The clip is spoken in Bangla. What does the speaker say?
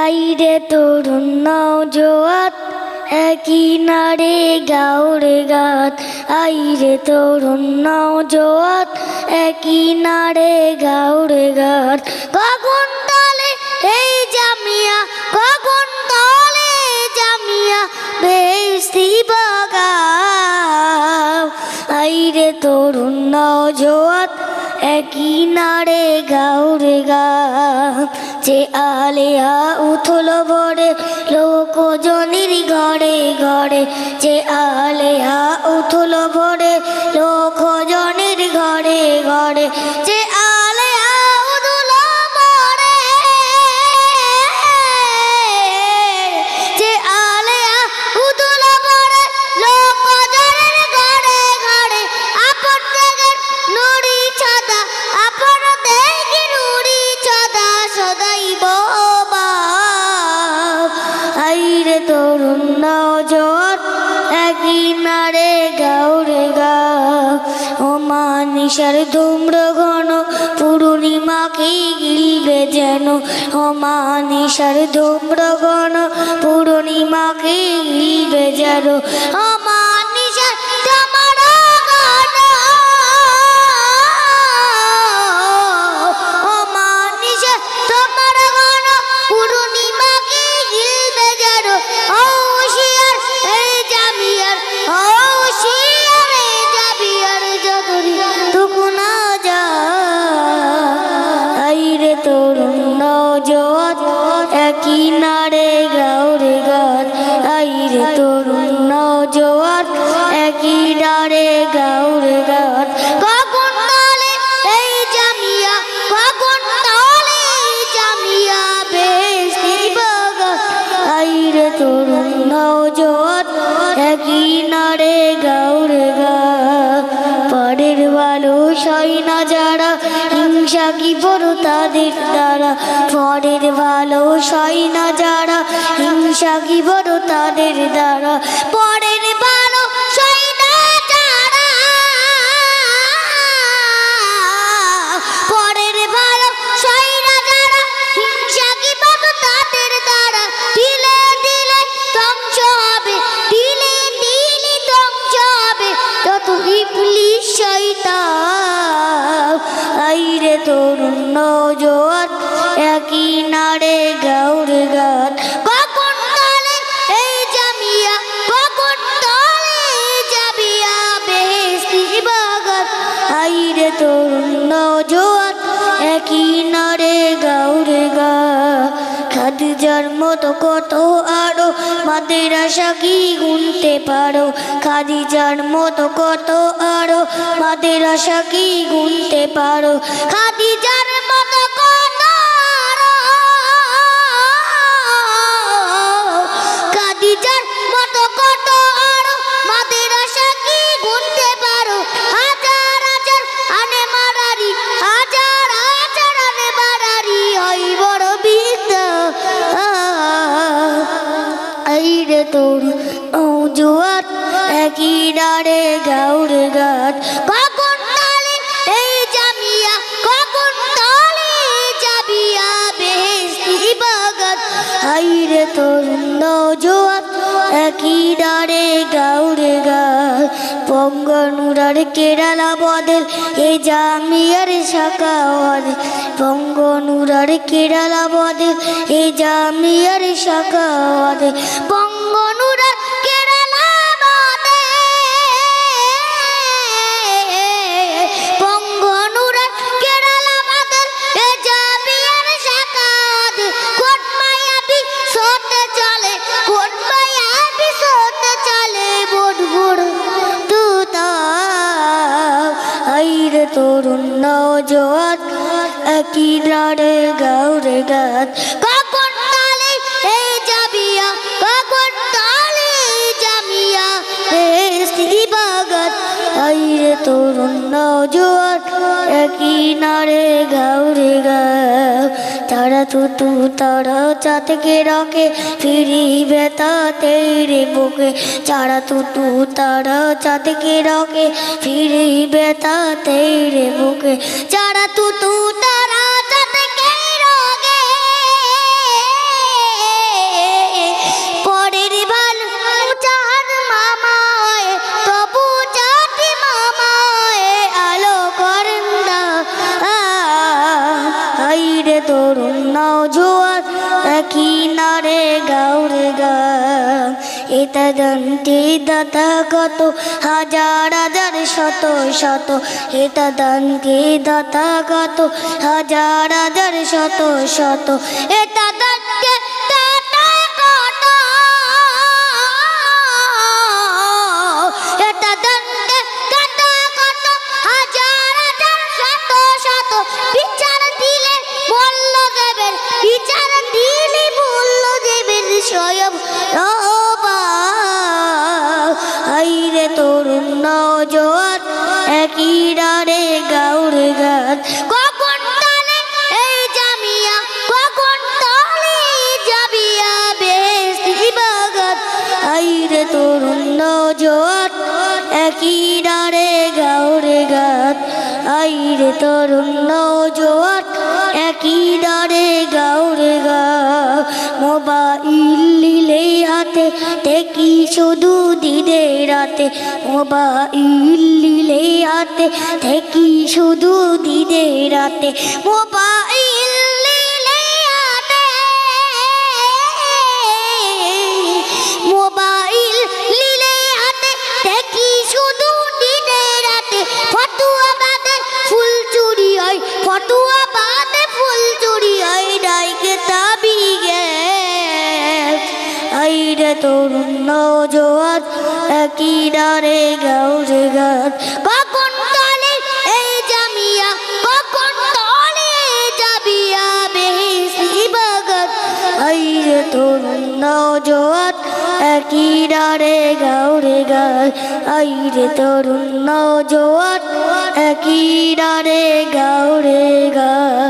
আইরে তরুণ নওজোয়ান একই নারে গাওরে গাত। আইরে তরুণ নওজোয়ান একই নারে গাওরে গাত। কখন তলে এই জামিয়া, কখন তলে জামিয়া বেস্তি বাগাও। আইরে তরুণ নওজোয়ান একই নারে গাওরে গাত। যে আলেয়া উঠল ভরে লোকজনের ঘরে ঘরে। যে আলেয়া উঠল ভরে লোকজনের ঘরে ঘরে। যে আলেয়া উঠল ভরে, যে আলেয়া উঠল ভরে লোকজনের ঘরে ঘরে। আপন দেখেন নুরি ছাদা, আপন দেখি নুরি ছাদা সদাই বাবা। আইরে তরুণ নওজোয়ান একই নারে গাওরে গাও। ও মানিসার ধূম্র ঘন পূর্ণিমাকে গিলবে যেন। ও মানিসার ধূম্র ঘন পূর্ণিমাকে গিলবে যেন। ও মানিসার তোমার ঘন, ও মানিসার তোমার ঘন পূর্ণিমাকে গিলবে যেন। ও হুঁশিয়ার এই জামিয়ার, ও হুঁশিয়ার এই জামিয়ার যতরি টুকু না যা। আইরে তরুণ নওজোয়ান একই নারে গাওরে গাত। আইরে তরুণ নওজোয়ান একই নারে গাওরে গাত। কখন তলে এই জামিয়া, কখন তলে এই জামিয়া বেস্তি বাগান। আইরে তরুণ নওজোয়ান একই নারে গাওরে গাত। পরের ভালো সই না যারা, হিংসা কি বড় তাদের দ্বারা। পরের ভালো সই না যারা, হিংসা কি বড় তাদের দ্বারা। পরের ভালো সই না যারা, পরের ভালো সই না যারা, হিংসা কি বড় তাদের দ্বারা। দিলে দিলে ধ্বংস হবে, দিলে দিলে ধ্বংস হবে যত ইবলিশ শয়তান। আইরে তরুণ নওজোয়ান একই নারে গাওরে গাত। কখন তলে এই জামিয়া, কখন তলে এই জামিয়া বেহেশতি বাগান। আইরে তরুণ নওজোয়ান একই নারে গাওরে গাত। খাদিজার মতো কত আরো মাদ্রাসা কি গুনতে পারো। খাদিজার মতো কত আরো মাদ্রাসা কি গুনতে পারো। খাদিজার মতো কত আরো, খাদিজার মতো কত আরো মাদ্রাসা কি গুনতে পারো। হাজার হাজার আনে মারারি, হাজার হাজার আনে মারারি হয় বড় বিদ্যা। আইরে তরুণ নওজোয়ান একই নারে গাওরে গাত। কখন তলে এই জামিয়া, কখন তলে এই জামিয়া বেহেশতি বাগান। আইরে তরুণ নওজোয়ান একই নারে গাওরে গাত। বঙ্গনুরার কেরালা বদল এ জামিয়ার শাখা বদল। বঙ্গনুরার কেরালা বদল এ জামিয়ার শাখা বদল। বঙ্গনুরার কেরালা বদল, বঙ্গনুরার কেরালা বদল এ জামিয়ার শাখা বদল। কোন মায়াবী সোতে চলে, কোন মায়াবী সোতে চলে বড় বড় তুতা। আইরে তরুণ নওজোয়ান একই নারে গাওরে গাত। কখন তলে এই জামিয়া, কখন তলে এই জামিয়া বেহেশতি বাগান। আইরে তরুণ নওজোয়ান একই নারে গাওরে গাত। তারা তুতু তারা চাঁদকে রাখে ফিরিবে তাতেই রে বুকে। তারা তুতু তারা চাঁদকে রাখে ফিরিবে তাতেই রে বুকে। যারা তুতু তারা চাঁদকে রাখে একই নারে গাউরে গান এটা দান্তি দাতা কত হাজার হাজার শত শত এটা দান্তি দাতা কত হাজার হাজার শত শত এটা দান্তি দাতা কত এটা দান্তি দাতা কত হাজার হাজার শত শত বিচার দিলে মূল্য দেবেন বিচার দিলে মূল্য দেবেন স্বয়ং রবা আইরে তরুণ নওজোয়ান একই ডারে গাউরে গান কখন তালে এই জামিয়া কখন তালে জাবিয়া বেশি বাগান আইরে তরুণ নওজোয়ান একই ডারে গাউরে গান আইরে তরুণ নওজোয়ান একই ডারে গাউরে গান মোবাইল নিলে হাতে দেখি শুধু দিনে রাতে মোবাইল নিলে হাতে দেখি শুধু দিনে রাতে মোবাইল নিলে হাতে মোবাইল নিলে হাতে দেখি শুধু দিনে রাতে ফতুয়া বাদে ফুল চুরি হয় ফতুয়া বাদে ফুল চুরি হয় ডাইকে তাবি গে আইরে তরুণ নওজোয়ান একই ডারে গাউরে গান কখন তলে এই জামিয়া কখন তলে জাবিয়া বেশি বাগান আইরে তরুণ নওজোয়ান একই ডারে গাউরে গান আইরে তরুণ নওজোয়ান একই ডারে গাউরে গান